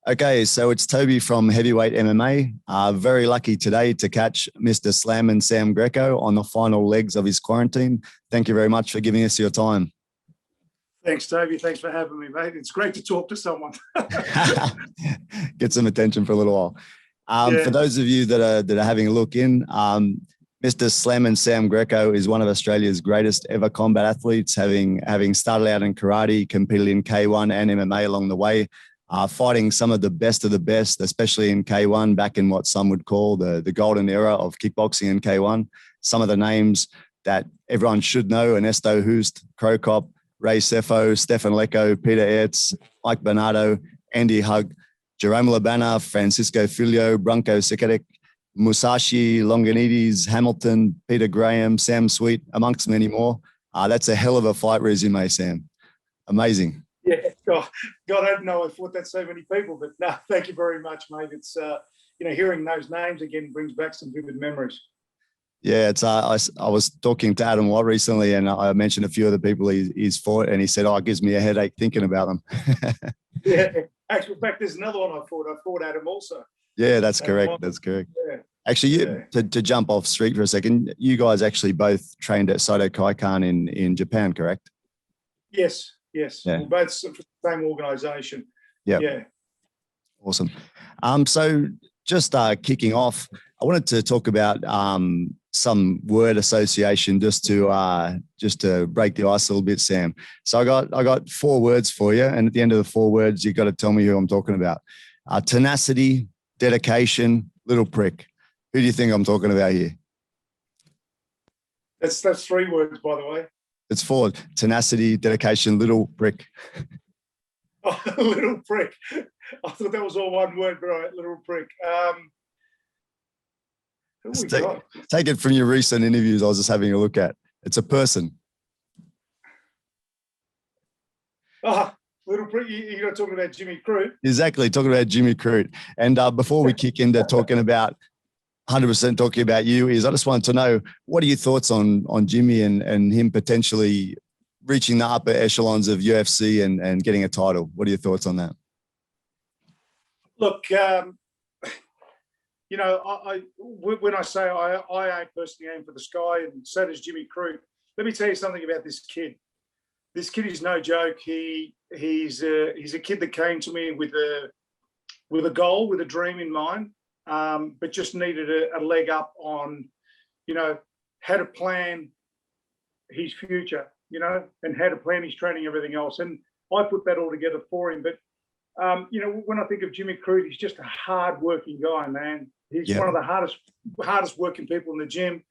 Okay, so it's Toby from Heavyweight MMA. Very lucky today to catch Mr. Slam and Sam Greco on the final legs of his quarantine. Thank you very much for giving us your time. Thanks, Toby. Thanks for having me, mate. It's great to talk to someone. Get some attention for a little while. For those of you that are having a look in, Mr. Slam and Sam Greco is one of Australia's greatest ever combat athletes, having started out in karate, competed in K1 and MMA along the way. Fighting some of the best, especially in K1, back in what some would call the golden era of kickboxing in K1. Some of the names that everyone should know: Ernesto Hoost, Crocop, Ray Sefo, Stefan Lecco, Peter Aerts, Mike Bernardo, Andy Hug, Jerome Labana, Francisco Filio, Branko Seketic, Musashi, Longanides, Hamilton, Peter Graham, Sam Sweet, amongst many more. That's a hell of a fight resume, Sam. Amazing. Yeah, God, I don't know I fought that so many people, but no, thank you very much, mate. It's hearing those names again brings back some vivid memories. Yeah, it's I was talking to Adam Watt recently, and I mentioned a few of the people he's fought, and he said, "Oh, it gives me a headache thinking about them." Yeah, actually, in fact, there's another one I fought Adam also. Yeah, that's correct. That's correct. Yeah. Actually, to jump off street for a second, you guys actually both trained at Soto Kaikan in Japan, correct? Yes. Yeah. We're both from the same organisation. Yep. Yeah. Awesome. So just kicking off, I wanted to talk about some word association just to break the ice a little bit, Sam. So I got 4 words for you, and at the end of the 4 words, you got to tell me who I'm talking about. Tenacity, dedication, little prick. Who do you think I'm talking about here? That's 3 words, by the way. It's 4: tenacity, dedication, little prick. Oh, little prick. I thought that was all one word, but all right, little prick. Take it from your recent interviews I was just having a look at. It's a person. Little prick. You're talking about Jimmy Crute. Exactly, talking about Jimmy Crute. And before we kick into talking about 100% talking about you, I just wanted to know, what are your thoughts on Jimmy and him potentially reaching the upper echelons of UFC and getting a title? What are your thoughts on that? Look, when I say I personally aim for the sky, and so does Jimmy Crute. Let me tell you something about this kid. This kid is no joke. He's a kid that came to me with a goal, with a dream in mind. But just needed a leg up on, how to plan his future, and how to plan his training, everything else. And I put that all together for him. But, when I think of Jimmy Crute, he's just a hard-working guy, man. He's one of the hardest working people in the gym.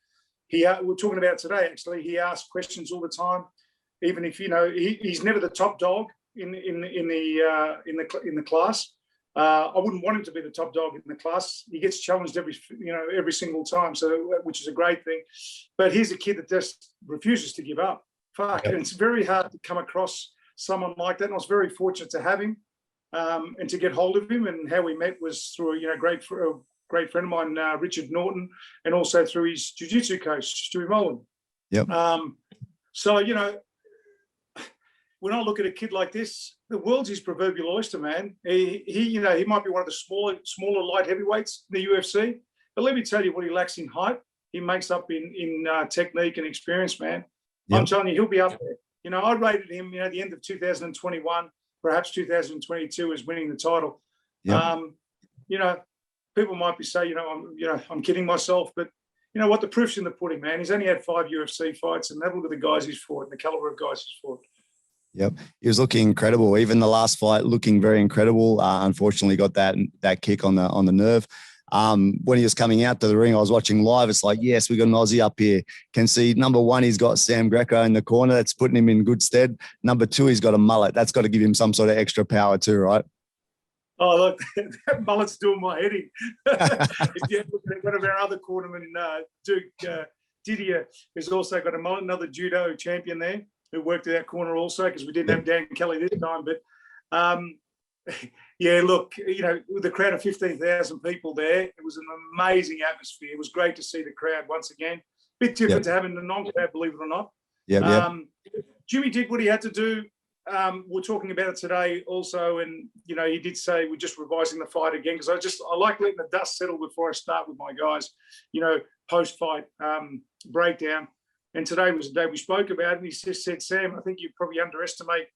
We're talking about today, actually. He asks questions all the time, even if he's never the top dog in the class. I wouldn't want him to be the top dog in the class. He gets challenged every single time, which is a great thing. But he's a kid that just refuses to give up. And it's very hard to come across someone like that. And I was very fortunate to have him and to get hold of him. And how we met was through a great friend of mine, Richard Norton, and also through his jiu-jitsu coach, Stewie Mullen. Yep. When I look at a kid like this, the world's his proverbial oyster, man. He might be one of the smaller light heavyweights in the UFC, but let me tell you, what he lacks in height, he makes up in technique and experience, man. Yep. I'm telling you, he'll be up there. I rated him, at the end of 2021, perhaps 2022, as winning the title. Yep. People might be saying, I'm kidding myself, but you know what? The proof's in the pudding, man. He's only had 5 UFC fights, and have a look at the guys he's fought and the caliber of guys he's fought. Yep, he was looking incredible. Even the last fight, looking very incredible. Unfortunately, got that kick on the nerve. When he was coming out to the ring, I was watching live. It's like, yes, we got an Aussie up here. Can see, number 1, he's got Sam Greco in the corner. That's putting him in good stead. Number 2, he's got a mullet. That's got to give him some sort of extra power too, right? Oh, look, that mullet's doing my head in. If you look at one of our other cornermen, Duke Didier, has also got a mullet, another judo champion there, who worked at that corner also, because we didn't have Dan Kelly this time. But look, with the crowd of 15,000 people there, it was an amazing atmosphere. It was great to see the crowd once again. Bit different to having the non-crowd, believe it or not. Jimmy did what he had to do we're talking about it today also, and he did say we're just revising the fight again because I like letting the dust settle before I start with my guys. Post-fight breakdown. And today was the day we spoke about it, and he just said, Sam, I think you probably underestimate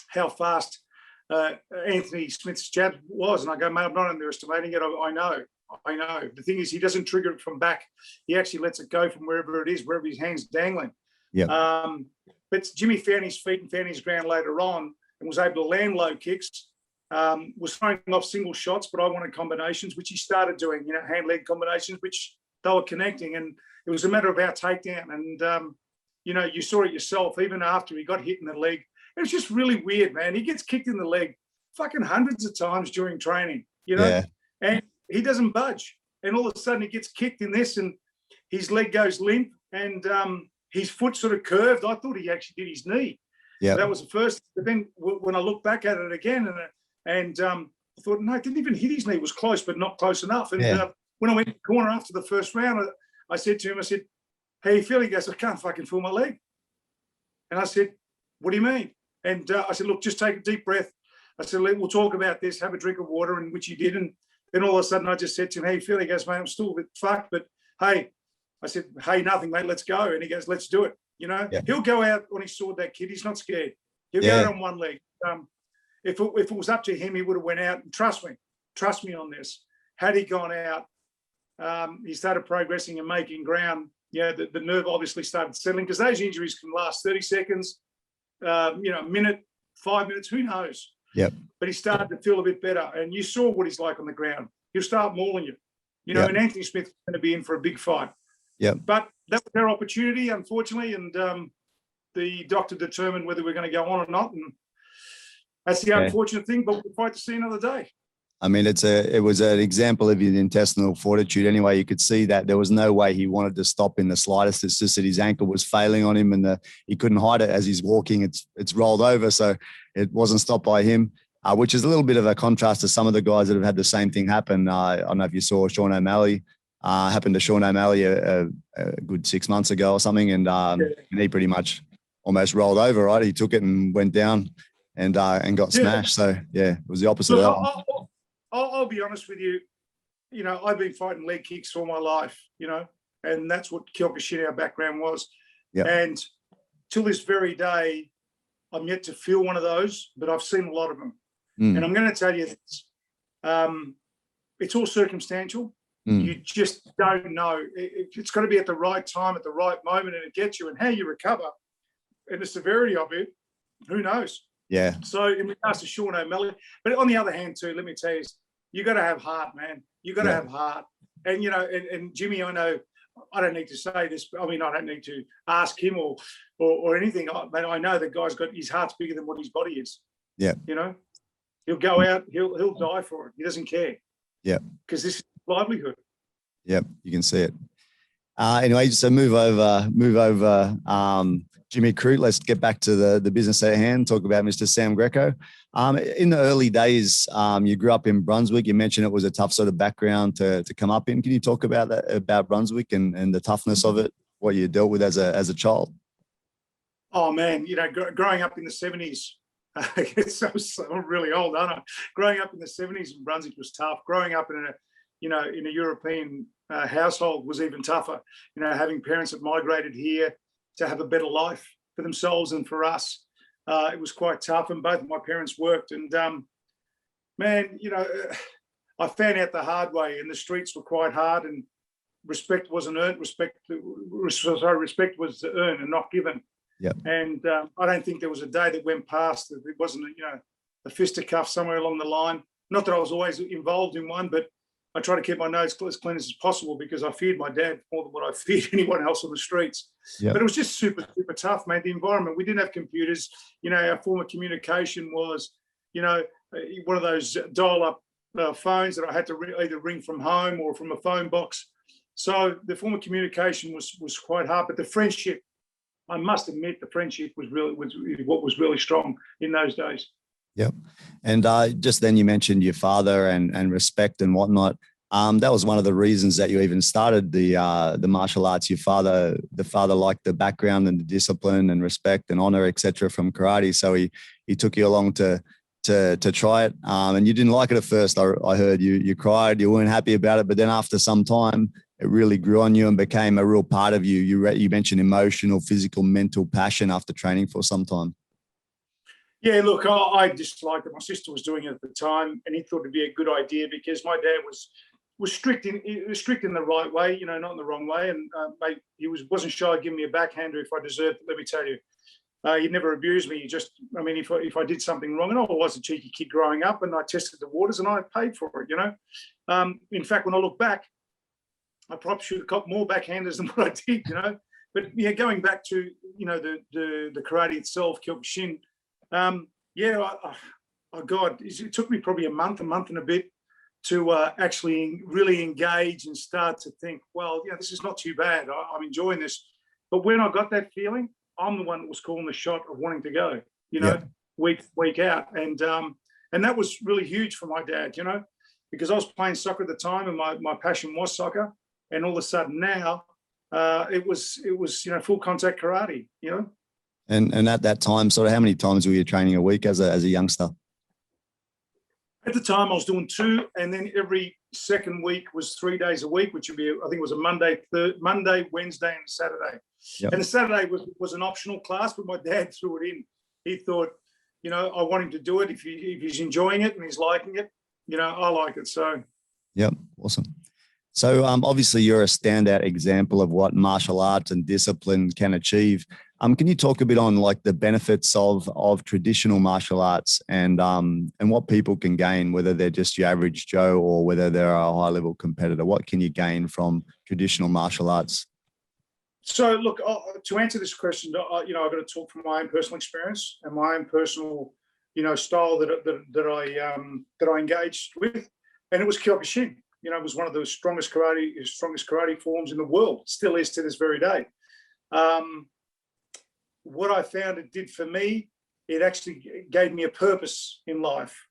how fast Anthony Smith's jab was. And I go, mate, I'm not underestimating it. I know. The thing is, he doesn't trigger it from back. He actually lets it go from wherever it is, wherever his hand's dangling. Yeah. But Jimmy found his feet and found his ground later on and was able to land low kicks, was throwing off single shots, but I wanted combinations, which he started doing, hand-leg combinations, which they were connecting. And it was a matter of our takedown. And, you saw it yourself, even after he got hit in the leg. It was just really weird, man. He gets kicked in the leg fucking hundreds of times during training, Yeah. and he doesn't budge. And all of a sudden he gets kicked in this and his leg goes limp and his foot sort of curved. I thought he actually did his knee. Yeah. So that was the first. But then when I look back at it again and I thought, no, it didn't even hit his knee. It was close, but not close enough. And when I went to the corner after the first round, I said to him, how you feeling? He goes, I can't fucking feel my leg. And I said, what do you mean? And I said, look, just take a deep breath. I said, we'll talk about this, have a drink of water, and which he did. And then all of a sudden I just said to him, how you feeling? He goes, mate, I'm still a bit fucked, but hey, I said, hey, nothing, mate, let's go. And he goes, let's do it. He'll go out when he saw that kid. He's not scared. He'll go out on one leg. If it was up to him, he would have went out. And trust me on this. Had he gone out, he started progressing and making ground. The nerve obviously started settling because those injuries can last 30 seconds, a minute, 5 minutes, who knows? Yep. But he started to feel a bit better. And you saw what he's like on the ground. He'll start mauling you. And Anthony Smith is going to be in for a big fight. Yeah. But that was their opportunity, unfortunately. And the doctor determined whether we're going to go on or not. And that's the unfortunate thing, but we'll fight to see another day. I mean, it was an example of his intestinal fortitude. Anyway, you could see that there was no way he wanted to stop in the slightest. It's just that his ankle was failing on him, and he couldn't hide it as he's walking. It's rolled over, so it wasn't stopped by him, which is a little bit of a contrast to some of the guys that have had the same thing happen. I don't know if you saw Sean O'Malley. Happened to Sean O'Malley a good 6 months ago or something, and he pretty much almost rolled over. Right, he took it and went down and got smashed. So it was the opposite of that one. I'll be honest with you. I've been fighting leg kicks all my life, and that's what Kyokushin, our background was. Yep. And till this very day, I'm yet to feel one of those, but I've seen a lot of them. And I'm going to tell you this. It's all circumstantial. You just don't know. It's got to be at the right time, at the right moment, and it gets you. And how you recover and the severity of it, who knows? Yeah. So in regards to Sean O'Malley, but on the other hand too, let me tell you, you got to have heart, man. You got to have heart. And and Jimmy, I know I don't need to say this. I mean, I don't need to ask him or anything. But I know the guy's got his heart's bigger than what his body is. Yeah. He'll go out. He'll die for it. He doesn't care. Yeah. Because this is livelihood. Yep, you can see it. Anyway, so move over. Jimmy Crute, let's get back to the business at hand, talk about Mr. Sam Greco. In the early days, you grew up in Brunswick. You mentioned it was a tough sort of background to come up in. Can you talk about that, about Brunswick and the toughness of it, what you dealt with as a child? Oh, man, growing up in the 70s, I'm really old, aren't I? Growing up in the 70s in Brunswick was tough. Growing up in a European household was even tougher. Having parents that migrated here to have a better life for themselves and for us. It was quite tough, and both of my parents worked. And man, I found out the hard way, and the streets were quite hard, and respect wasn't earned. Respect was earned and not given. Yep. And I don't think there was a day that went past that it wasn't, a fisticuff somewhere along the line. Not that I was always involved in one, but I try to keep my nose as clean as possible because I feared my dad more than what I feared anyone else on the streets. Yep. But it was just super, super tough, man. The environment, we didn't have computers. Our form of communication was, one of those dial-up phones that I had to either ring from home or from a phone box. So the form of communication was quite hard. But the friendship, I must admit, the friendship was what was really strong in those days. Yep. And just then you mentioned your father and respect and whatnot. That was one of the reasons that you even started the martial arts. The father liked the background and the discipline and respect and honor, etc., from karate. So he took you along to try it, and you didn't like it at first. I heard you cried, you weren't happy about it, but then after some time, it really grew on you and became a real part of you. You mentioned emotional, physical, mental passion after training for some time. Yeah, look, I disliked it. My sister was doing it at the time, and he thought it'd be a good idea because my dad was strict in the right way, not in the wrong way, and he wasn't shy giving me a backhander if I deserved it. Let me tell you. He never abused me. If I did something wrong, and I was a cheeky kid growing up, and I tested the waters, and I paid for it, In fact, when I look back, I probably should have got more backhanders than what I did, But yeah, going back to the karate itself, Kyokushin. God, it took me probably a month and a bit to actually really engage and start to think, well, this is not too bad. I'm enjoying this. But when I got that feeling, I'm the one that was calling the shot of wanting to go, week out. And that was really huge for my dad, because I was playing soccer at the time and my passion was soccer. And all of a sudden now it was full contact karate, And at that time, sort of how many times were you training a week as a youngster? At the time, I was doing 2, and then every second week was 3 days a week, which would be, I think it was a Monday, Wednesday, and Saturday. Yep. And the Saturday was an optional class, but my dad threw it in. He thought, I want him to do it if he's enjoying it and he's liking it. I like it. So, yep, awesome. So obviously you're a standout example of what martial arts and discipline can achieve. Can you talk a bit on like the benefits of traditional martial arts and what people can gain, whether they're just your average Joe or whether they're a high level competitor? What can you gain from traditional martial arts? So look, to answer this question, I've got to talk from my own personal experience and my own personal, style that I engaged with, and it was Kyokushin. It was one of the strongest karate forms in the world. Still is to this very day. What I found it did for me, it actually gave me a purpose in life.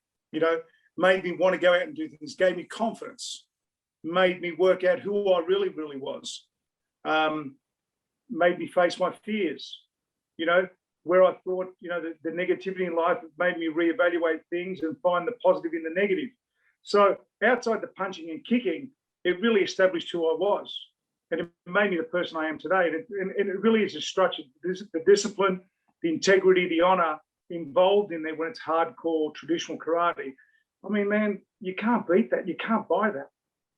Made me want to go out and do things. Gave me confidence. Made me work out who I really, really was. Made me face my fears. Where I thought, the negativity in life made me reevaluate things and find the positive in the negative. So outside the punching and kicking, it really established who I was. And it made me the person I am today. And it really is a structure, the discipline, the integrity, the honor involved in there when it's hardcore traditional karate. I mean, man, you can't beat that. You can't buy that.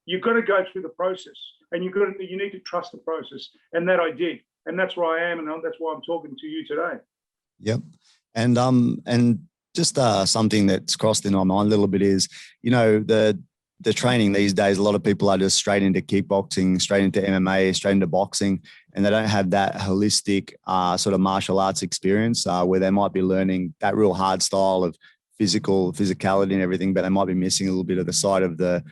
You've got to go through the process, and you need to trust the process. And that I did. And that's where I am, and that's why I'm talking to you today. Yep. And just something that's crossed in my mind a little bit is, the training these days, a lot of people are just straight into kickboxing, straight into MMA, straight into boxing, and they don't have that holistic sort of martial arts experience where they might be learning that real hard style of physicality and everything, but they might be missing a little bit of the side of the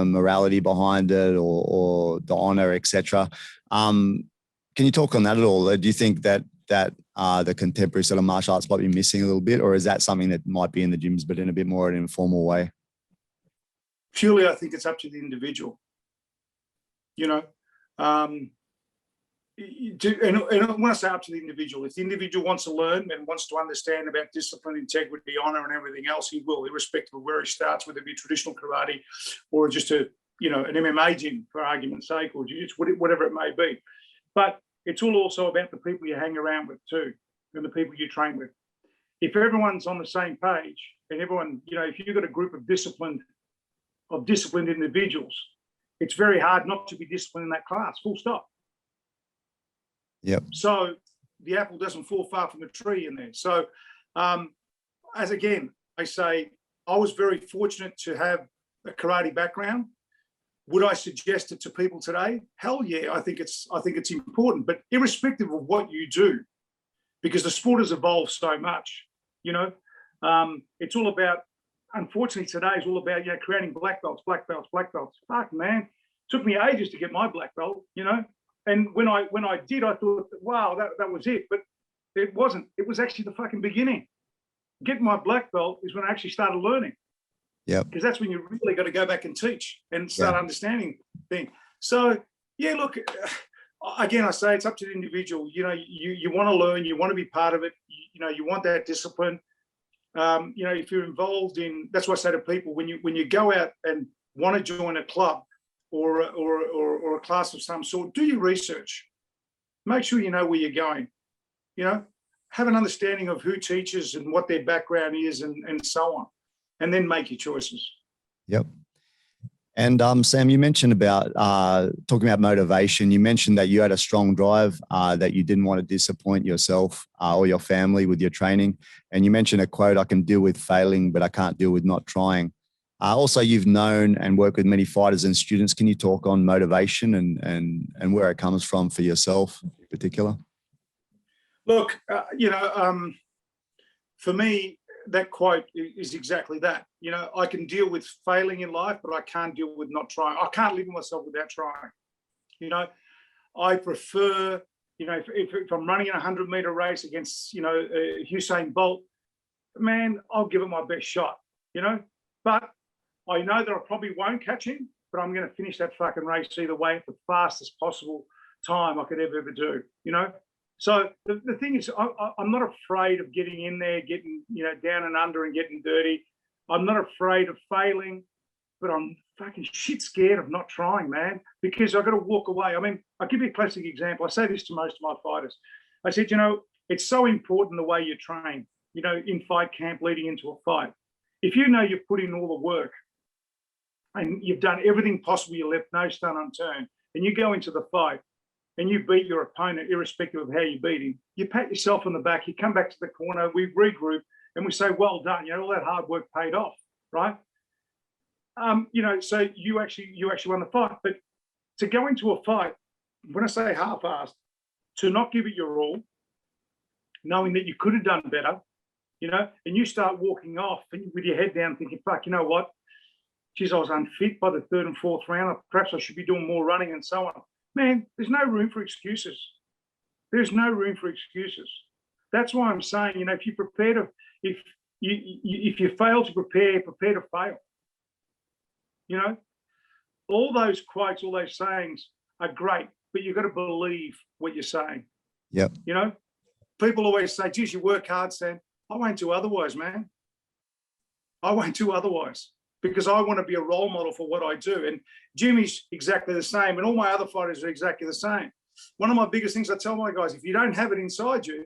morality behind it or the honor, etc. Can you talk on that at all? Do you think that the contemporary sort of martial arts might be missing a little bit, or is that something that might be in the gyms, but in a bit more an informal way? Purely, I think it's up to the individual. And when I say up to the individual, if the individual wants to learn and wants to understand about discipline, integrity, honor, and everything else, he will, irrespective of where he starts, whether it be traditional karate or just an MMA gym, for argument's sake, or jiu-jitsu, whatever it may be. But it's all also about the people you hang around with too, and the people you train with. If everyone's on the same page and everyone, if you've got a group of disciplined individuals, it's very hard not to be disciplined in that class, full stop. Yep. So the apple doesn't fall far from the tree in there. So as again, I say, I was very fortunate to have a karate background. Would I suggest it to people today? Hell yeah, I think it's important, but irrespective of what you do, because the sport has evolved so much, it's all about, unfortunately today is all about, creating black belts. Fuck, man, it took me ages to get my black belt, and when I did, I thought, wow, that was it, but it wasn't. It was actually the fucking beginning. Getting my black belt is when I actually started learning. Yeah. Because that's when you really got to go back and teach and start understanding things. So, yeah, look, again, I say it's up to the individual. You know, you want to learn, you want to be part of it. You know, you want that discipline. You know, if you're involved in, that's what I say to people, when you go out and want to join a club or a class of some sort, do your research. Make sure you know where you're going. You know, have an understanding of who teaches and what their background is and so on, and then make your choices. Yep. And Sam, you mentioned about talking about motivation. You mentioned that you had a strong drive, that you didn't want to disappoint yourself or your family with your training. And you mentioned a quote, "I can deal with failing, but I can't deal with not trying." Also, you've known and worked with many fighters and students. Can you talk on motivation and where it comes from for yourself in particular? Look, you know, for me, that quote is exactly that. You know, I can deal with failing in life, but I can't deal with not trying. I can't live with myself without trying. You know, I prefer, you know, if I'm running a 100-meter race against, you know, Usain Bolt, man, I'll give it my best shot, you know, but I know that I probably won't catch him, but I'm going to finish that fucking race either way at the fastest possible time I could ever do, you know. So the thing is, I'm not afraid of getting in there, getting, you know, down and under and getting dirty. I'm not afraid of failing, but I'm fucking shit scared of not trying, man, because I've got to walk away. I mean, I'll give you a classic example. I say this to most of my fighters. I said, you know, it's so important the way you train, you know, in fight camp leading into a fight. If you know you've put in all the work and you've done everything possible, you left no stone unturned, and you go into the fight, and you beat your opponent, irrespective of how you beat him, you pat yourself on the back, you come back to the corner, we regroup, and we say, well done, you know, all that hard work paid off, right? You know, so you actually won the fight. But to go into a fight, when I say half-assed, to not give it your all, knowing that you could have done better, you know, and you start walking off with your head down thinking, fuck, you know what? Geez, I was unfit by the third and fourth round. Perhaps I should be doing more running and so on. Man, there's no room for excuses. There's no room for excuses. That's why I'm saying, you know, if you prepare to, if you fail to prepare to fail. You know, all those quotes, all those sayings are great, but you've got to believe what you're saying. Yep. You know, people always say, geez, you work hard, Sam. I won't do otherwise, man. I won't do otherwise, because I want to be a role model for what I do. And Jimmy's exactly the same, and all my other fighters are exactly the same. One of my biggest things I tell my guys, if you don't have it inside you,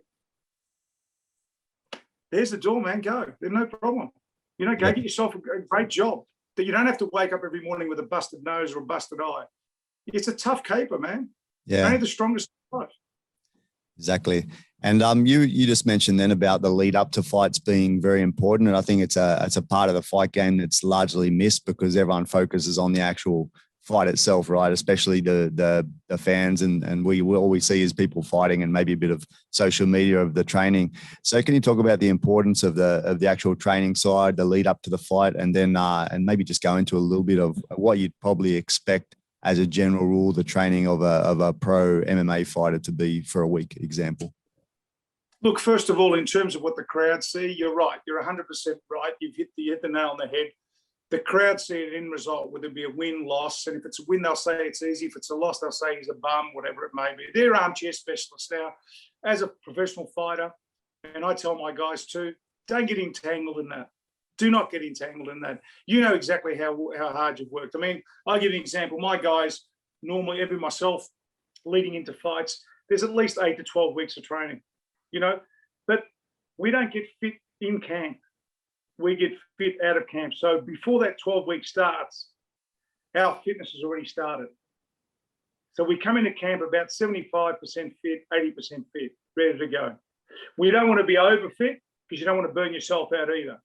there's the door, man, go. There's no problem. You know, go get yourself a great job that you don't have to wake up every morning with a busted nose or a busted eye. It's a tough caper, man. Yeah. Only the strongest fight. Exactly. And you just mentioned then about the lead up to fights being very important. And I think it's a part of the fight game that's largely missed because everyone focuses on the actual fight itself, right? Especially the fans and all we see is people fighting and maybe a bit of social media of the training. So can you talk about the importance of the actual training side, the lead up to the fight, and then and maybe just go into a little bit of what you'd probably expect as a general rule, the training of a pro MMA fighter to be for a week example? Look, first of all, in terms of what the crowd see, you're right. You're 100% right. You've hit the nail on the head. The crowd see an end result, whether it be a win, loss. And if it's a win, they'll say it's easy. If it's a loss, they'll say he's a bum, whatever it may be. They're armchair specialists now. As a professional fighter, and I tell my guys too, don't get entangled in that. Do not get entangled in that. You know exactly how hard you've worked. I mean, I'll give you an example. My guys, normally, even myself, leading into fights, there's at least 8 to 12 weeks of training, you know, but we don't get fit in camp. We get fit out of camp. So before that 12-week starts, our fitness has already started. So we come into camp about 75% fit, 80% fit, ready to go. We don't want to be overfit because you don't want to burn yourself out either.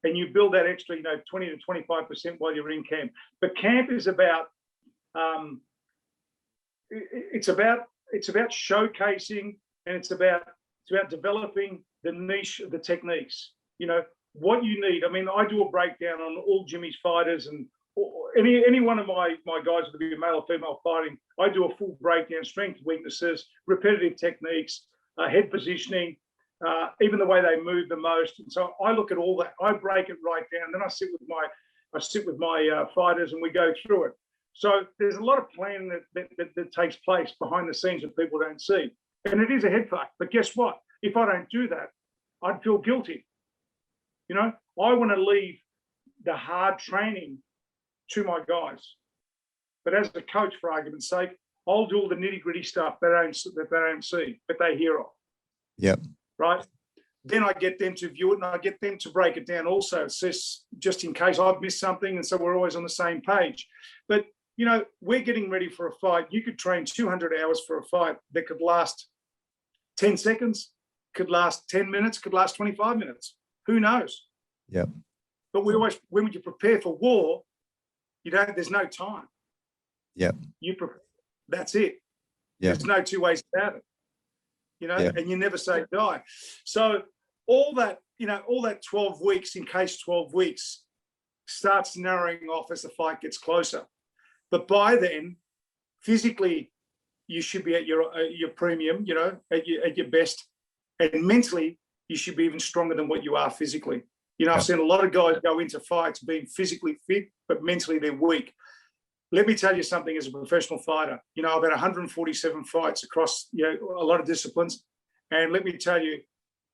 And you build that extra, 20 to 25% while you're in camp. But camp is about, it's about showcasing, and it's about developing the niche of the techniques. What you need. I mean, I do a breakdown on all Jimmy's fighters, and any one of my guys, whether it be male or female fighting, I do a full breakdown: strengths, weaknesses, repetitive techniques, head positioning, even the way they move the most. And so I look at all that. I break it right down. Then I sit with I sit with my fighters and we go through it. So there's a lot of planning that takes place behind the scenes that people don't see. And it is a head fuck. But guess what? If I don't do that, I'd feel guilty. You know, I want to leave the hard training to my guys. But as a coach, for argument's sake, I'll do all the nitty-gritty stuff that they don't see, but they hear of. Yep. Right? Then I get them to view it and I get them to break it down also. It's just in case I've missed something, and so we're always on the same page. But, you know, we're getting ready for a fight. You could train 200 hours for a fight that could last 10 seconds, could last 10 minutes, could last 25 minutes. Who knows? Yep. But we always, when you prepare for war, there's no time. Yep. You prepare, that's it. Yep. There's no two ways about it. You know, yep. And you never say die. So all that 12 weeks, in case 12 weeks, starts narrowing off as the fight gets closer. But by then, physically, you should be at your premium, you know, at your best. And mentally, you should be even stronger than what you are physically. You know, I've seen a lot of guys go into fights being physically fit, but mentally they're weak. Let me tell you something as a professional fighter. You know, I've had 147 fights across, you know, a lot of disciplines. And let me tell you,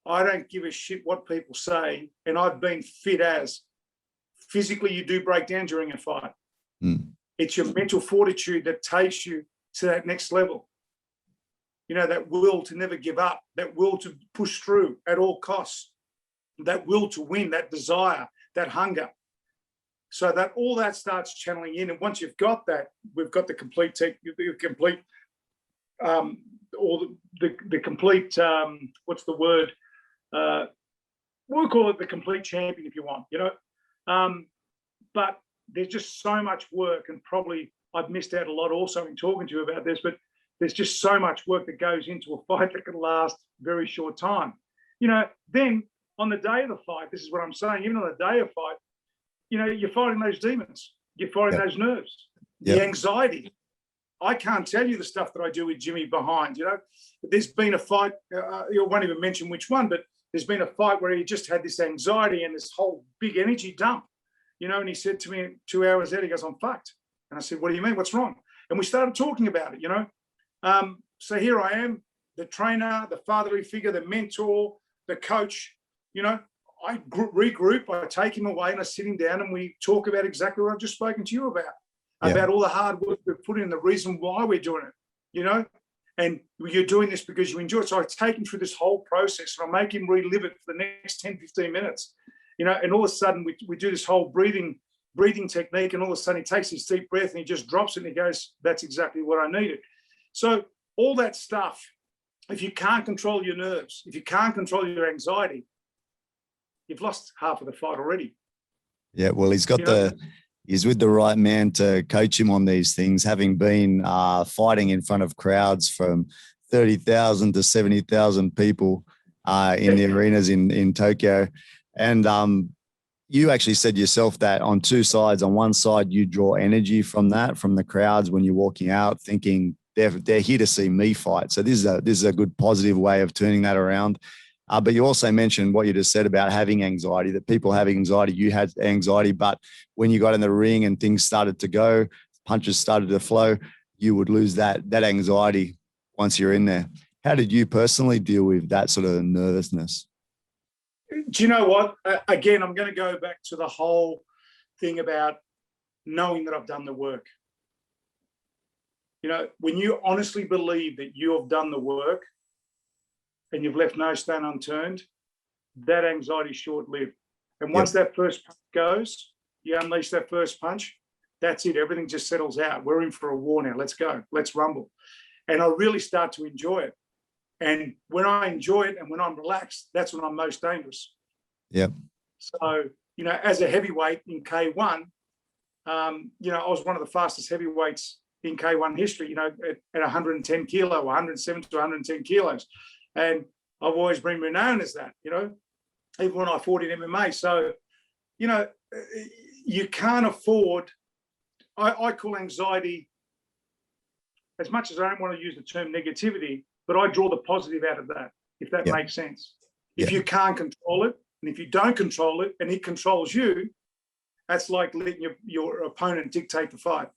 I don't give a shit what people say. And I've been fit as. Physically, you do break down during a fight. Mm. It's your mental fortitude that takes you to that next level. You know, that will to never give up, that will to push through at all costs, that will to win, that desire, that hunger. So that all that starts channeling in. And once you've got that, we've got the complete what's the word? We'll call it the complete champion if you want, you know. But there's just so much work, and probably I've missed out a lot also in talking to you about this, but there's just so much work that goes into a fight that can last a very short time. You know, then on the day of the fight, this is what I'm saying, even on the day of fight, you know, you're fighting those demons. You're fighting those nerves, the anxiety. I can't tell you the stuff that I do with Jimmy behind, you know. There's been a fight, you won't even mention which one, but there's been a fight where he just had this anxiety and this whole big energy dump, you know, and he said to me 2 hours later, he goes, "I'm fucked." And I said, "What do you mean? What's wrong?" And we started talking about it, you know. So here I am, the trainer, the fatherly figure, the mentor, the coach, you know. I regroup, I take him away and I sit him down and we talk about exactly what I've just spoken to you about all the hard work we've put in, the reason why we're doing it, you know, and you're doing this because you enjoy it. So I take him through this whole process and I make him relive it for the next 10, 15 minutes, you know, and all of a sudden we do this whole breathing technique, and all of a sudden he takes his deep breath and he just drops it and he goes, "That's exactly what I needed." So all that stuff, if you can't control your nerves, if you can't control your anxiety, you've lost half of the fight already. Yeah, well, he's with the right man to coach him on these things, having been fighting in front of crowds from 30,000 to 70,000 people in the arenas in Tokyo. And you actually said yourself that on two sides, on one side, you draw energy from the crowds when you're walking out thinking they're here to see me fight. So this is a good positive way of turning that around. But you also mentioned what you just said about having anxiety, that people having anxiety, you had anxiety, but when you got in the ring and things started to go, punches started to flow, you would lose that anxiety once you're in there. How did you personally deal with that sort of nervousness? Do you know what? Again, I'm going to go back to the whole thing about knowing that I've done the work. You know, when you honestly believe that you have done the work, and you've left no stone unturned, that anxiety is short-lived. And once that first punch goes, you unleash that first punch, that's it. Everything just settles out. We're in for a war now. Let's go. Let's rumble. And I really start to enjoy it. And when I enjoy it and when I'm relaxed, that's when I'm most dangerous. Yep. So, you know, as a heavyweight in K1, you know, I was one of the fastest heavyweights in K1 history, you know, at 110 kilo, 107 to 110 kilos. And I've always been renowned as that, you know, even when I fought in MMA. So, you know, you can't afford, I call anxiety, as much as I don't want to use the term negativity, but I draw the positive out of that, if that makes sense. If you can't control it, and if you don't control it, and it controls you, that's like letting your opponent dictate the fight.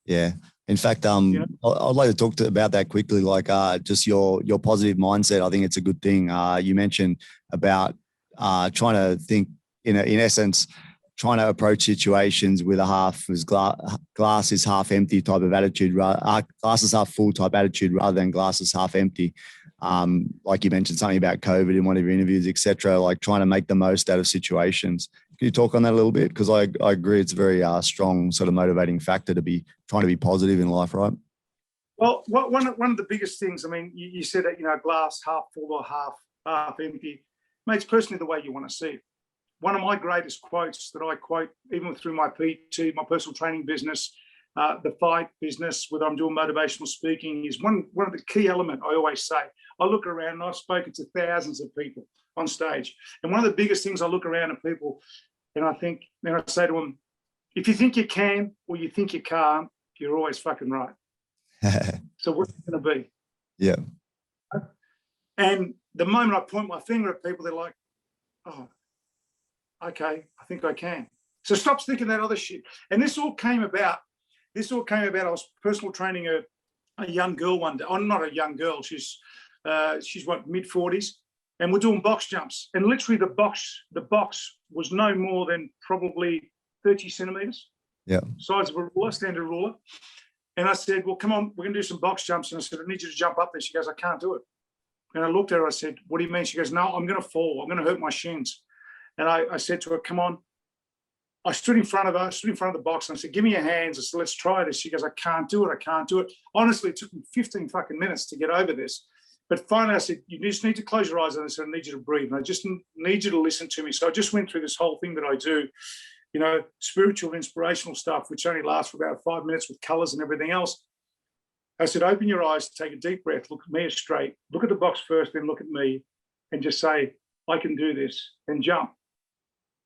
Yeah. In fact, I'd like to talk about that quickly, like just your positive mindset. I think it's a good thing. You mentioned about trying to think, in essence, trying to approach situations with a glass is half empty type of attitude, glass is half full type attitude rather than glass is half empty. Like you mentioned something about COVID in one of your interviews, etc. Like trying to make the most out of situations. Can you talk on that a little bit? Because I agree it's a very strong sort of motivating factor to be trying to be positive in life, right? Well, one of the biggest things, I mean, you said that, glass half full or half empty. Mate, it's personally the way you want to see it. One of my greatest quotes that I quote, even through my PT, my personal training business, the fight business, whether I'm doing motivational speaking, is one of the key elements I always say. I look around and I've spoken to thousands of people on stage. And one of the biggest things I look around at people and I say to them, if you think you can or you think you can't, you're always fucking right. So what's it going to be? Yeah. And the moment I point my finger at people, they're like, oh, okay, I think I can. So stop thinking that other shit. And this all came about. I was personal training a young girl one day. I'm not a young girl. She's what, mid-40s, and we're doing box jumps. And literally the box was no more than probably 30 centimeters. Yeah. Size of a ruler, standard ruler. And I said, well, come on, we're going to do some box jumps. And I said, I need you to jump up there. She goes, I can't do it. And I looked at her. I said, what do you mean? She goes, no, I'm going to fall. I'm going to hurt my shins. And I said to her, come on. I stood in front of the box, and I said, give me your hands. I said, let's try this. She goes, I can't do it. Honestly, it took me 15 fucking minutes to get over this. But finally, I said, you just need to close your eyes. And I said, I need you to breathe. And I just need you to listen to me. So I just went through this whole thing that I do, spiritual, inspirational stuff, which only lasts for about 5 minutes with colors and everything else. I said, open your eyes, take a deep breath, look at me straight, look at the box first, then look at me, and just say, I can do this, and jump.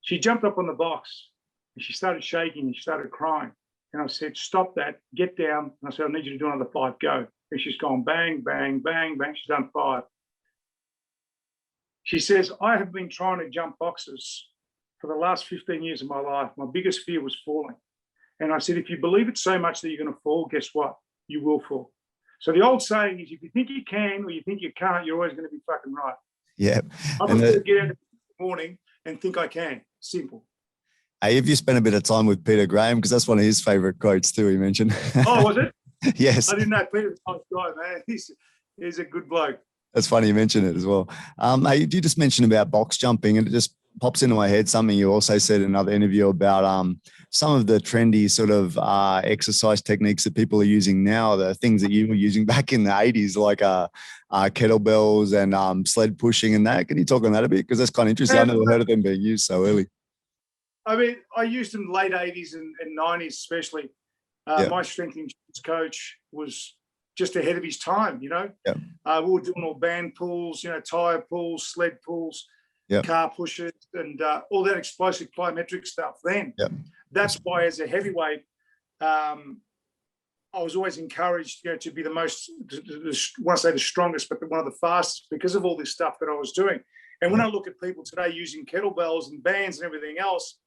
She jumped up on the box, and she started shaking, and she started crying. And I said, stop that, get down. And I said, I need you to do another 5, go. And she's gone bang, bang, bang, bang. She's done 5. She says, I have been trying to jump boxes for the last 15 years of my life. My biggest fear was falling. And I said, if you believe it so much that you're going to fall, guess what? You will fall. So the old saying is, if you think you can or you think you can't, you're always going to be fucking right. Yeah. I'm going to get out in the morning and think I can. Simple. Hey, have you spent a bit of time with Peter Graham? Because that's one of his favourite quotes too, he mentioned. Oh, was it? Yes. I didn't know. Peter's a nice guy, man. He's a good bloke. That's funny you mentioned it as well. Hey, you just mentioned about box jumping, and it just pops into my head something you also said in another interview about some of the trendy sort of exercise techniques that people are using now, the things that you were using back in the 80s, like kettlebells and sled pushing and that. Can you talk on that a bit? Because that's kind of interesting. I never heard of them being used so early. I mean, I used them late 80s and 90s especially. My strength and endurance coach was just ahead of his time, we were doing all band pulls, tire pulls, sled pulls, car pushes, and all that explosive plyometric stuff then. That's why as a heavyweight, I was always encouraged to be the most, I want to say the strongest, but one of the fastest because of all this stuff that I was doing. And when I look at people today using kettlebells and bands and everything else,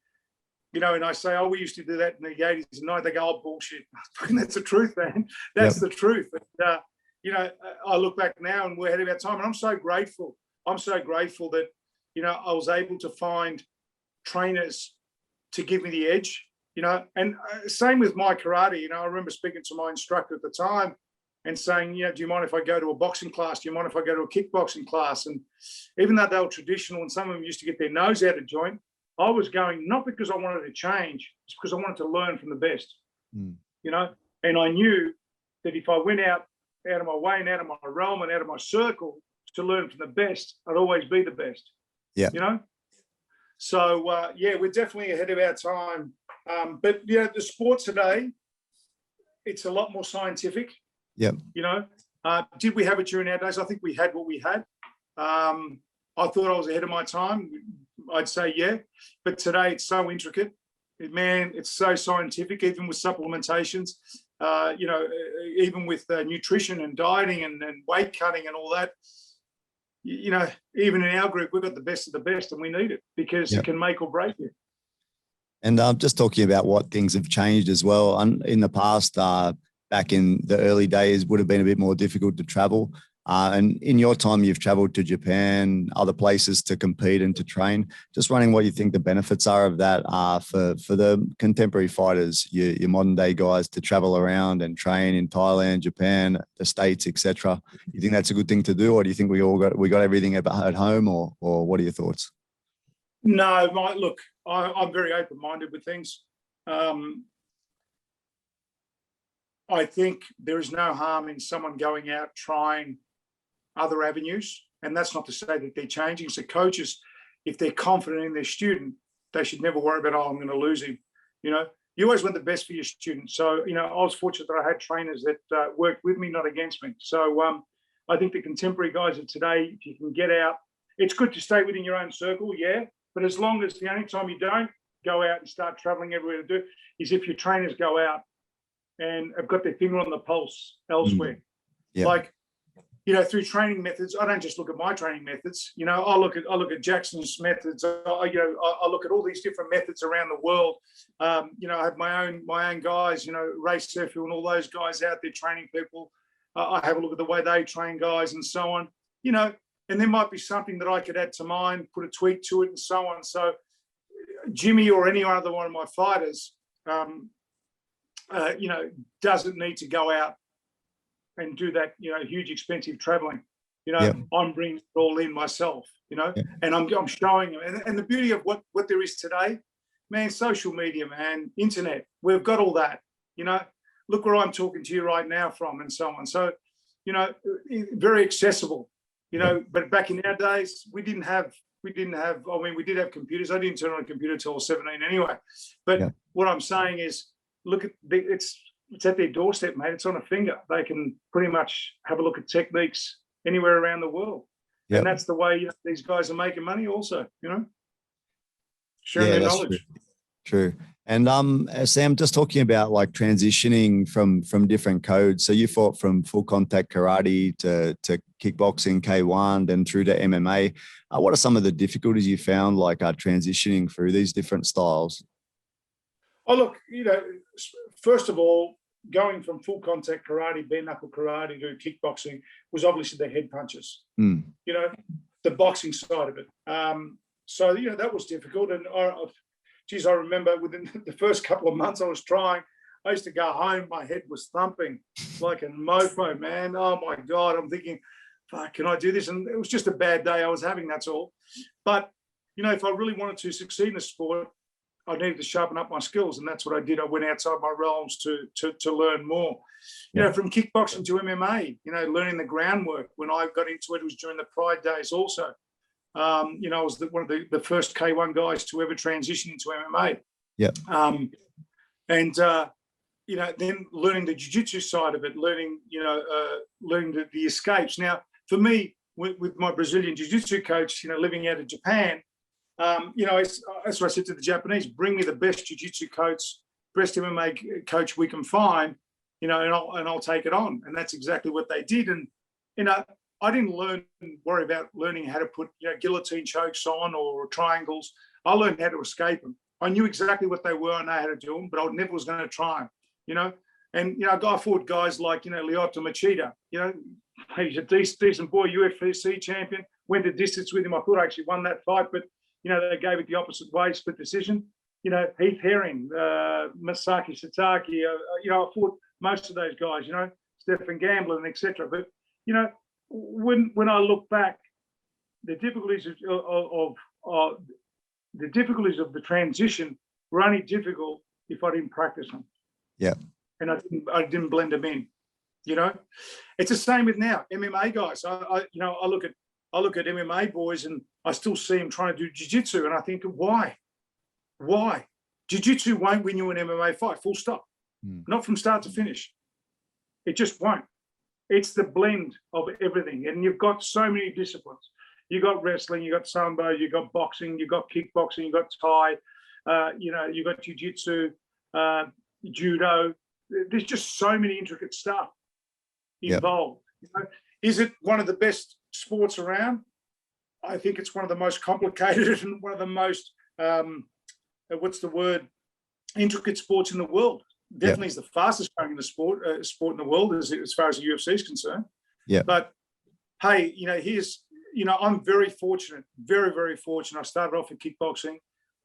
and I say, oh, we used to do that in the 80s and 90s. They go, oh, bullshit. That's the truth, man. That's the truth. And, I look back now and we're ahead of our time. And I'm so grateful. That, I was able to find trainers to give me the edge, And same with my karate. I remember speaking to my instructor at the time and saying, do you mind if I go to a boxing class? Do you mind if I go to a kickboxing class? And even though they were traditional and some of them used to get their nose out of joint, I was going not because I wanted to change, it's because I wanted to learn from the best, And I knew that if I went out of my way and out of my realm and out of my circle to learn from the best, I'd always be the best. Yeah. So, we're definitely ahead of our time. But, the sport today, it's a lot more scientific. Yeah. Did we have it during our days? I think we had what we had. I thought I was ahead of my time. I'd say, yeah. But today it's so intricate. Man, it's so scientific, even with supplementations, even with nutrition and dieting and weight cutting and all that. Even in our group, we've got the best of the best and we need it because it can make or break you. And just talking about what things have changed as well. In the past, back in the early days, would have been a bit more difficult to travel. And in your time, you've traveled to Japan, other places to compete and to train. Just running what you think the benefits are of that for the contemporary fighters, your modern day guys, to travel around and train in Thailand, Japan, the States, etc. You think that's a good thing to do, or do you think we got everything at home, or what are your thoughts? No, look, I'm very open-minded with things. I think there is no harm in someone going out trying other avenues, and that's not to say that they're changing. So coaches, if they're confident in their student, they should never worry about, I'm going to lose him. You always want the best for your student. So, I was fortunate that I had trainers that worked with me, not against me. So I think the contemporary guys of today, if you can get out, it's good to stay within your own circle, yeah, but as long as the only time you don't go out and start traveling everywhere to do is if your trainers go out and have got their finger on the pulse elsewhere. Yeah. Like, through training methods, I don't just look at my training methods. I look at Jackson's methods. I look at all these different methods around the world. I have my own guys. Ray Sheffield and all those guys out there training people. I have a look at the way they train guys and so on. And there might be something that I could add to mine, put a tweak to it, and so on. So Jimmy or any other one of my fighters, doesn't need to go out and do that, huge expensive traveling. I'm bringing it all in myself, and I'm showing them. And the beauty of what there is today, man, social media, man, internet, we've got all that, look where I'm talking to you right now from, and so on. So, very accessible, but back in our days, we did have, we did have computers. I didn't turn on a computer till I was 17 anyway. But what I'm saying is, look at it's at their doorstep, mate. It's on a finger. They can pretty much have a look at techniques anywhere around the world. And that's the way these guys are making money also, sharing their knowledge. True. And Sam, just talking about like transitioning from different codes. So you fought from full contact karate to kickboxing, K1, then through to MMA. What are some of the difficulties you found, like transitioning through these different styles? Oh, look, first of all, going from full contact karate, bare knuckle karate to kickboxing was obviously the head punches, the boxing side of it. So, that was difficult. And I remember within the first couple of months I was trying, I used to go home, my head was thumping like a mofo, man. Oh my God, I'm thinking, fuck, can I do this? And it was just a bad day I was having, that's all. But, if I really wanted to succeed in the sport, I needed to sharpen up my skills, and that's what I did. I went outside my realms to learn more. From kickboxing to MMA, learning the groundwork. When I got into it was during the Pride days also. I was one of the first K1 guys to ever transition into MMA. Then learning the jiu-jitsu side of it, learning the escapes. Now, for me, with my Brazilian jiu-jitsu coach, living out of Japan, that's what I said to the Japanese: bring me the best jiu-jitsu coach, best MMA coach we can find, and I'll take it on. And that's exactly what they did. And I didn't worry about learning how to put guillotine chokes on or triangles. I learned how to escape them. I knew exactly what they were. I know how to do them, but I never was going to try them. And I fought guys like Lyoto Machida. He's a decent boy, UFC champion. Went the distance with him. I thought I actually won that fight, but they gave it the opposite way, split decision. Heath Herring, Masaki Satake. I fought most of those guys. Stephen Gamble and etc. But when I look back, the difficulties of the transition were only difficult if I didn't practice them. Yeah. And I didn't blend them in. It's the same with now MMA guys. I look at MMA boys and I still see them trying to do jiu-jitsu, and I think, why? Jiu-jitsu won't win you an MMA fight, full stop. Not from start to finish. It just won't. It's the blend of everything. And you've got so many disciplines. You've got wrestling, you've got sambo, you've got boxing, you've got kickboxing, you've got Thai, you've got jiu-jitsu, judo. There's just so many intricate stuff involved. Is it one of the best sports around? I think it's one of the most complicated and one of the most what's the word, intricate sports in the world. Definitely is the fastest growing in the sport in the world as far as the UFC is concerned. Yeah. But hey, I'm very fortunate, very, very fortunate. I started off with kickboxing.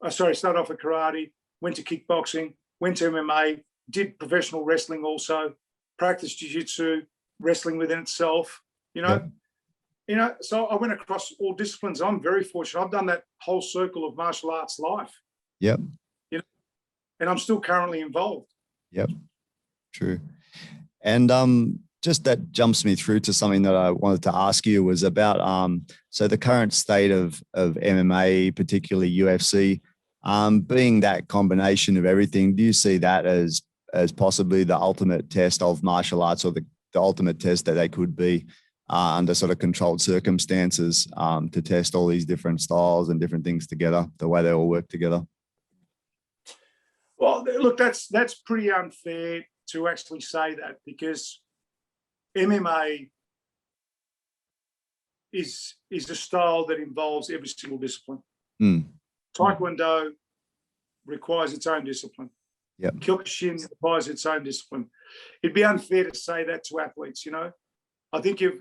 Started off with karate, went to kickboxing, went to MMA, did professional wrestling also, practiced jiu-jitsu, wrestling within itself, so I went across all disciplines. I'm very fortunate. I've done that whole circle of martial arts life. Yep. And I'm still currently involved. Yep. True. And just that jumps me through to something that I wanted to ask you was about so the current state of MMA, particularly UFC, being that combination of everything. Do you see that as possibly the ultimate test of martial arts, or the ultimate test that they could be under sort of controlled circumstances, to test all these different styles and different things together, the way they all work together? Well, look, that's pretty unfair to actually say that, because MMA is a style that involves every single discipline. Taekwondo requires its own discipline. Yep. Kyokushin requires its own discipline. It'd be unfair to say that to athletes. I think is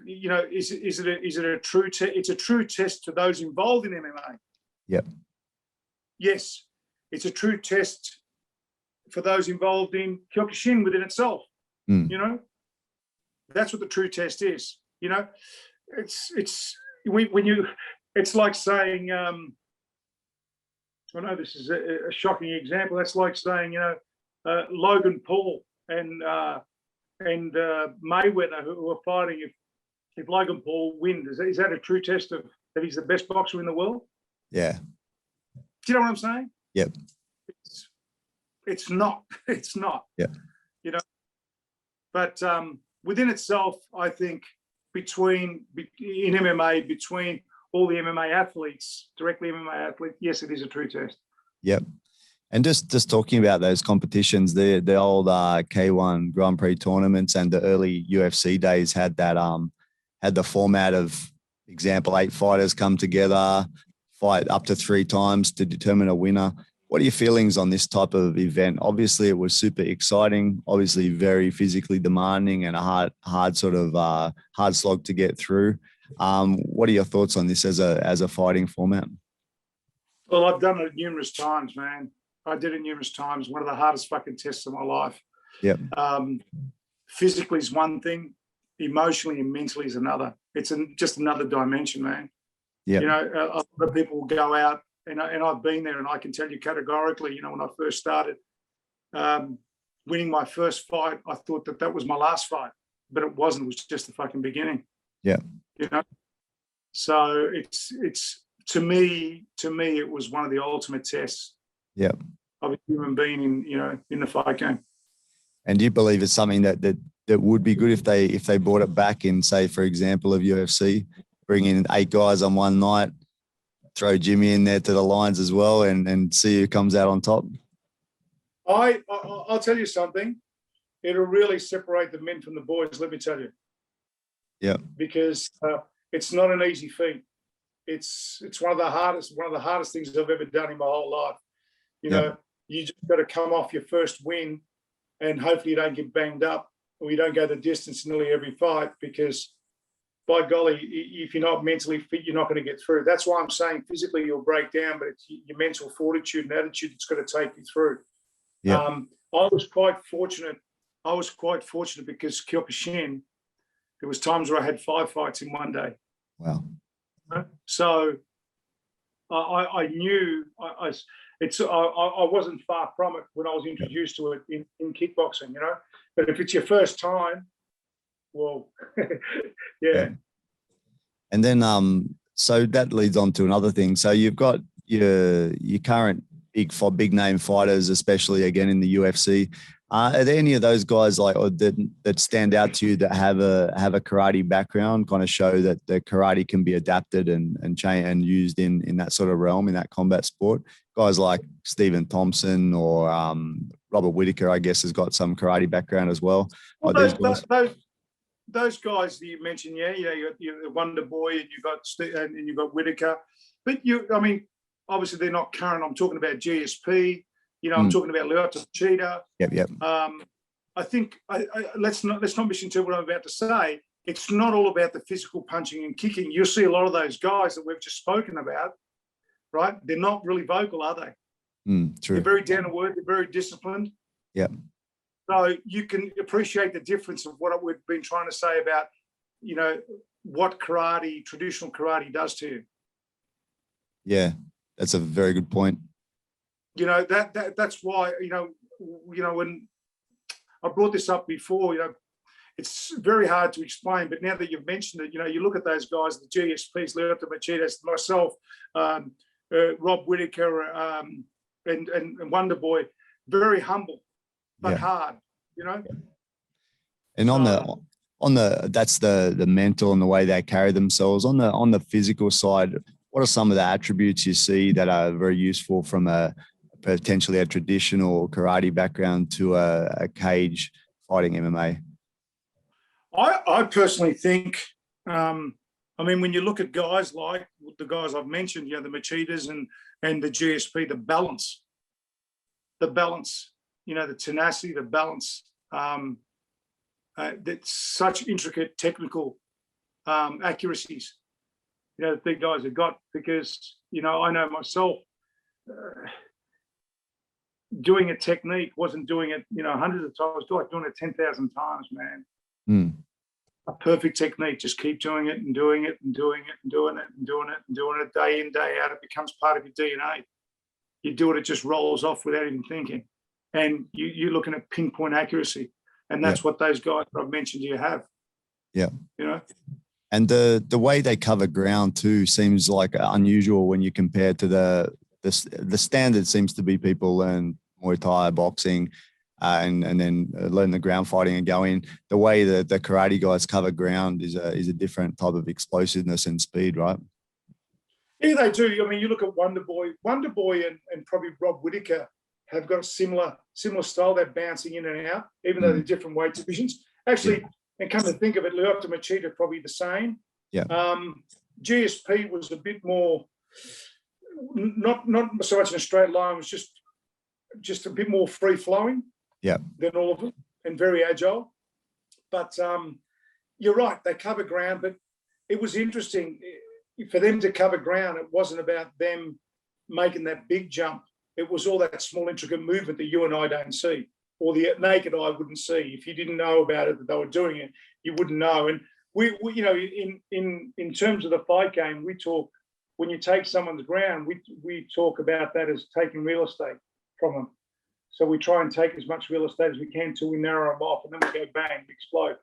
it a true test? It's a true test to those involved in MMA. Yep. Yes, it's a true test for those involved in Kyokushin within itself. That's what the true test is. It's like saying, I know this is a shocking example. That's like saying, Logan Paul and Mayweather, who are fighting. If Logan Paul wins, is that a true test of that he's the best boxer in the world? Yeah. Do you know what I'm saying? Yep. It's not. It's not. Yeah. But within itself, I think in MMA, between all the MMA athletes, directly MMA athletes, yes, it is a true test. Yep. And just talking about those competitions, the old K1 Grand Prix tournaments and the early UFC days had that had the format of, example, 8 fighters come together, fight up to 3 times to determine a winner. What are your feelings on this type of event? Obviously, it was super exciting, obviously very physically demanding and a hard sort of hard slog to get through. What are your thoughts on this as a fighting format? Well, I've done it numerous times, man. I did it numerous times. One of the hardest fucking tests of my life. Yep. Physically is one thing, emotionally and mentally is another. It's just another dimension, man. Yeah. A lot of people will go out, and I've been there, and I can tell you categorically, when I first started winning my first fight, I thought that was my last fight, but it wasn't. It was just the fucking beginning. Yeah. So it's to me, it was one of the ultimate tests. Yeah. Of a human being in the fight game. And do you believe it's something that would be good if they brought it back in, say, for example, of UFC, bring in 8 guys on one night, throw Jimmy in there to the lines as well, and see who comes out on top? I'll tell you something. It'll really separate the men from the boys, let me tell you. Yeah. Because it's not an easy feat. It's one of the hardest things I've ever done in my whole life. You just got to come off your first win, and hopefully you don't get banged up, or you don't go the distance in nearly every fight, because by golly, if you're not mentally fit, you're not going to get through. That's why I'm saying physically you'll break down, but it's your mental fortitude and attitude that's got to take you through. Yeah. I was quite fortunate because Kyokushin, there was times where I had 5 fights in one day. Wow. So I knew I wasn't far from it when I was introduced to it in kickboxing, But if it's your first time, well, yeah. And then so that leads on to another thing. So you've got your current big name fighters, especially again in the UFC. Are there any of those guys that stand out to you that have a karate background, kind of show that the karate can be adapted and used in that sort of realm, in that combat sport? Guys like Stephen Thompson or Robert Whittaker, I guess, has got some karate background as well. Well, those guys that you mentioned, you got Wonder Boy, and you've got Whittaker, but obviously they're not current. I'm talking about GSP. I'm talking about Lyoto Machida. Yep. I think let's not misinterpret what I'm about to say. It's not all about the physical punching and kicking. You'll see a lot of those guys that we've just spoken about, right? They're not really vocal, are they? True. They're very down to earth. They're very disciplined. Yep. So you can appreciate the difference of what we've been trying to say about, what traditional karate does to you. Yeah, that's a very good point. That's why, when I brought this up before, it's very hard to explain, but now that you've mentioned it, you look at those guys, the GSPs, Lyoto Machida, myself, Rob Whittaker, and Wonder Boy, very humble, but hard, And that's the mental and the way they carry themselves. On the physical side, what are some of the attributes you see that are very useful from potentially a traditional karate background to a cage fighting MMA? I personally think, when you look at guys like the guys I've mentioned, the Machidas and the GSP, the balance, the tenacity, the balance, that's such intricate technical accuracies, that the guys have got, because, I know myself, doing a technique wasn't doing it, hundreds of times, like doing it 10,000 times, man. A perfect technique, just keep doing it and doing it and doing it and doing it and doing it and doing it day in, day out. It becomes part of your DNA. You do it, it just rolls off without even thinking. And you're looking at pinpoint accuracy. And that's what those guys that I've mentioned you have. Yeah. And the way they cover ground too seems like unusual when you compare to the standard seems to be people learn Muay Thai, boxing, and then learn the ground fighting and go in. The way that the karate guys cover ground is a different type of explosiveness and speed, right? Yeah, they do. You look at Wonder Boy and probably Rob Whittaker have got a similar style. They're bouncing in and out, even though they're different weight divisions. Actually, and come to think of it, Lyoto Machida probably the same. Yeah. GSP was a bit more, not so much in a straight line, was just a bit more free flowing. Yeah. Than all of them, and very agile. But you're right, they cover ground, but it was interesting for them to cover ground. It wasn't about them making that big jump. It was all that small, intricate movement that you and I don't see, or the naked eye wouldn't see. If you didn't know about it, that they were doing it, you wouldn't know. And we in terms of the fight game, we talk, when you take someone's ground, we talk about that as taking real estate from them. So we try and take as much real estate as we can until we narrow them off, and then we go bang, explode.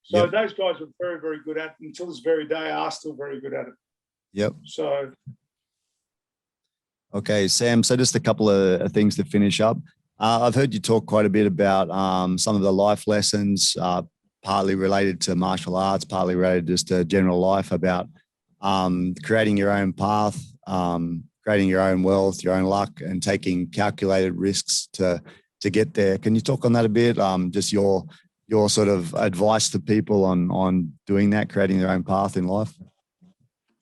So those guys were very, very good at it. Until this very day, are still very good at it. Yep. So. Okay, Sam, so just a couple of things to finish up. I've heard you talk quite a bit about some of the life lessons, partly related to martial arts, partly related just to general life, about creating your own path, creating your own wealth, your own luck, and taking calculated risks to get there. Can you talk on that a bit? Just your sort of advice to people on doing that, creating their own path in life?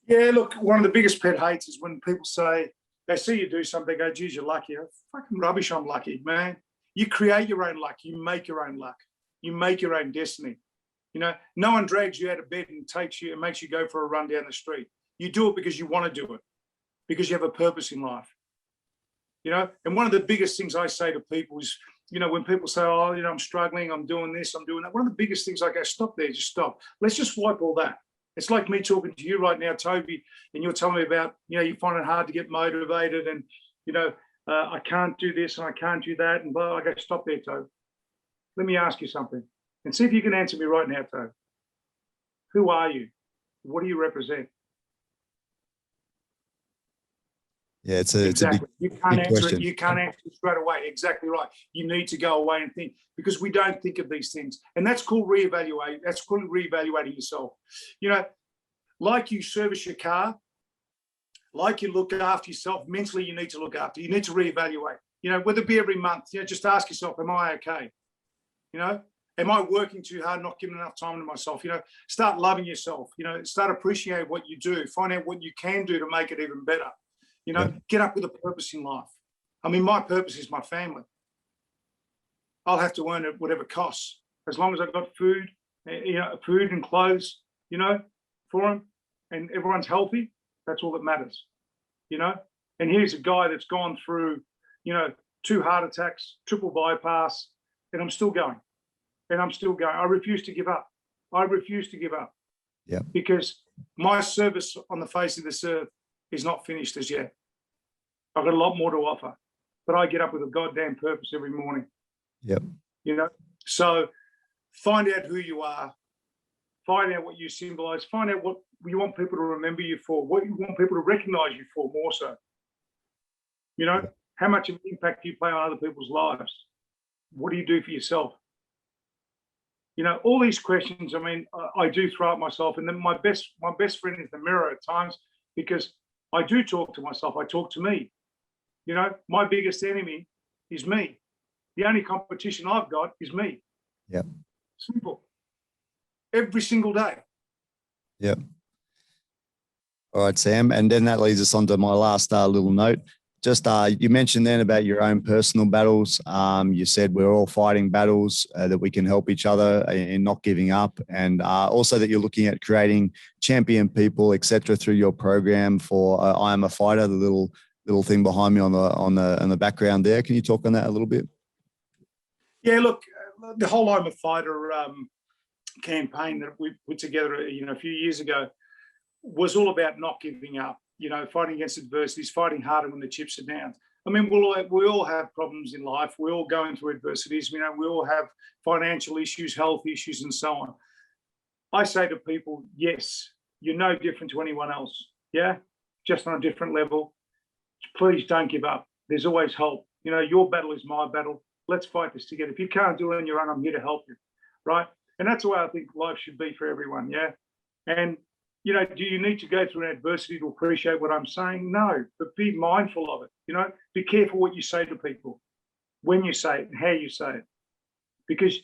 Yeah, look, one of the biggest pet hates is when people say, they see you do something, they go, geez, you're lucky. Fucking rubbish, I'm lucky, man. You create your own luck. You make your own luck. You make your own destiny. No one drags you out of bed and takes you and makes you go for a run down the street. You do it because you want to do it, because you have a purpose in life. And one of the biggest things I say to people is, when people say, oh, I'm struggling, I'm doing this, I'm doing that. One of the biggest things I go, stop there, just stop. Let's just wipe all that. It's like me talking to you right now, Toby, and you're telling me about, you find it hard to get motivated, and, I can't do this and I can't do that. And blah. I go, stop there, Toby. Let me ask you something and see if you can answer me right now, Toby. Who are you? What do you represent? Yeah, it's a big, you can't answer question. it. You can't answer it straight away. Exactly right. You need to go away and think, because we don't think of these things, and that's called reevaluate. That's called reevaluating yourself. Like you service your car, like you look after yourself mentally. You need to look after. You need to reevaluate. Whether it be every month. Just ask yourself, am I okay? Am I working too hard, not giving enough time to myself? Start loving yourself. Start appreciating what you do. Find out what you can do to make it even better. Get up with a purpose in life. I mean, my purpose is my family. I'll have to earn it whatever costs, as long as I've got food, food and clothes, for them, and everyone's healthy. That's all that matters, And here's a guy that's gone through, 2 heart attacks, triple bypass, and I'm still going. I refuse to give up. Yeah. Because my service on the face of this earth is not finished as yet. I've got a lot more to offer, but I get up with a goddamn purpose every morning. Yep. So find out who you are, find out what you symbolize, find out what you want people to remember you for, what you want people to recognize you for more so. How much of an impact do you play on other people's lives? What do you do for yourself? All these questions, I mean, I do throw at myself, and then my best friend is the mirror at times, because I do talk to myself. I talk to me. My biggest enemy is me. The only competition I've got is me. Yep. Simple. Every single day. Yep. All right, Sam. And then that leads us on to my last little note. Just you mentioned then about your own personal battles. You said we're all fighting battles, that we can help each other in not giving up, and also that you're looking at creating champion people, etc., through your program for I Am a Fighter, the little thing behind me on the background there. Can you talk on that a little bit? Yeah, look, the whole I'm a Fighter campaign that we put together, a few years ago, was all about not giving up. Fighting against adversities, fighting harder when the chips are down. I mean, we all have problems in life. We're all going through adversities. We all have financial issues, health issues, and so on. I say to people, yes, you're no different to anyone else. Yeah, just on a different level. Please don't give up. There's always hope. Your battle is my battle. Let's fight this together. If you can't do it on your own, I'm here to help you, right? And that's the way I think life should be for everyone, yeah? And do you need to go through an adversity to appreciate what I'm saying? No, but be mindful of it. Be careful what you say to people, when you say it, and how you say it. Because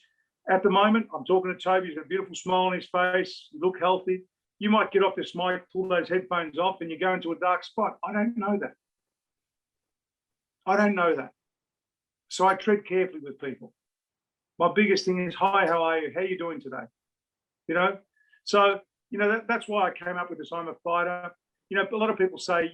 at the moment, I'm talking to Toby, he's got a beautiful smile on his face, you look healthy. You might get off this mic, pull those headphones off, and you go into a dark spot. I don't know that. So I tread carefully with people. My biggest thing is, hi, how are you? How are you doing today? So, that's why I came up with this I'm a Fighter. A lot of people say,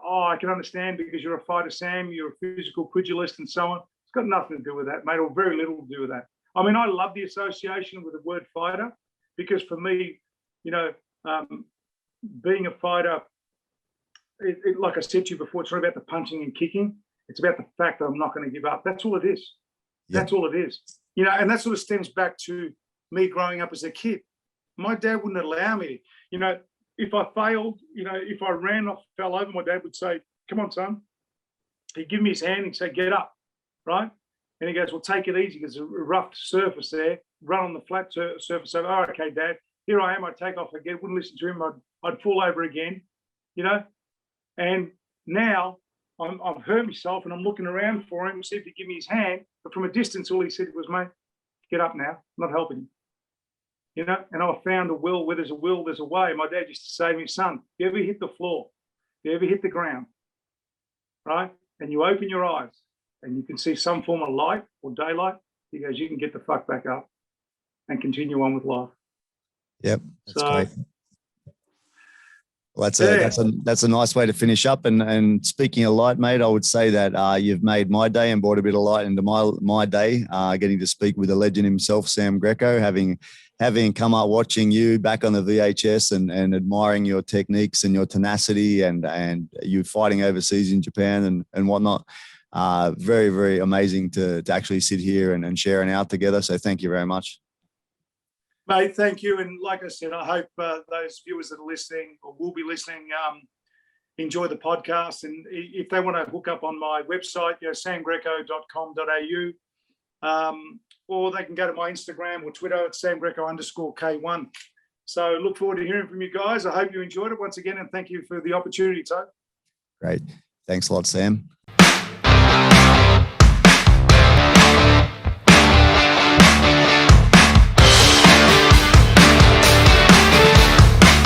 I can understand because you're a fighter, Sam, you're a physical pugilist and so on. It's got nothing to do with that, mate, or very little to do with that. I mean, I love the association with the word fighter, because for me, being a fighter, like I said to you before, it's not about the punching and kicking. It's about the fact that I'm not going to give up. That's all it is. Yep. That's all it is. And that sort of stems back to me growing up as a kid. My dad wouldn't allow me. If I failed, if I ran off, fell over, my dad would say, come on, son. He'd give me his hand and he'd say, get up, right? And he goes, well, take it easy. There's a rough surface there. Run on the flat surface. So, oh, okay, Dad, here I am. I'd take off again. Wouldn't listen to him. I'd fall over again, And now I've hurt myself and I'm looking around for him, see if he'd give me his hand. But from a distance, all he said was, mate, get up now. I'm not helping you. And I found a will. Where there's a will, there's a way. My dad used to say to me, son, if you ever hit the floor, if you ever hit the ground, right, and you open your eyes and you can see some form of light or daylight, he goes, you can get the fuck back up and continue on with life. Yep, that's great. Well, that's a nice way to finish up. And speaking of light, mate, I would say that you've made my day and brought a bit of light into my day, getting to speak with the legend himself, Sam Greco, having come up watching you back on the VHS and admiring your techniques and your tenacity and you fighting overseas in Japan and whatnot. Very, very amazing to actually sit here and share an hour together. So thank you very much. Mate, thank you. And like I said, I hope those viewers that are listening or will be listening enjoy the podcast. And if they want to hook up on my website, samgreco.com.au, or they can go to my Instagram or Twitter at samgreco_K1. So look forward to hearing from you guys. I hope you enjoyed it once again, and thank you for the opportunity, Todd. Great. Thanks a lot, Sam.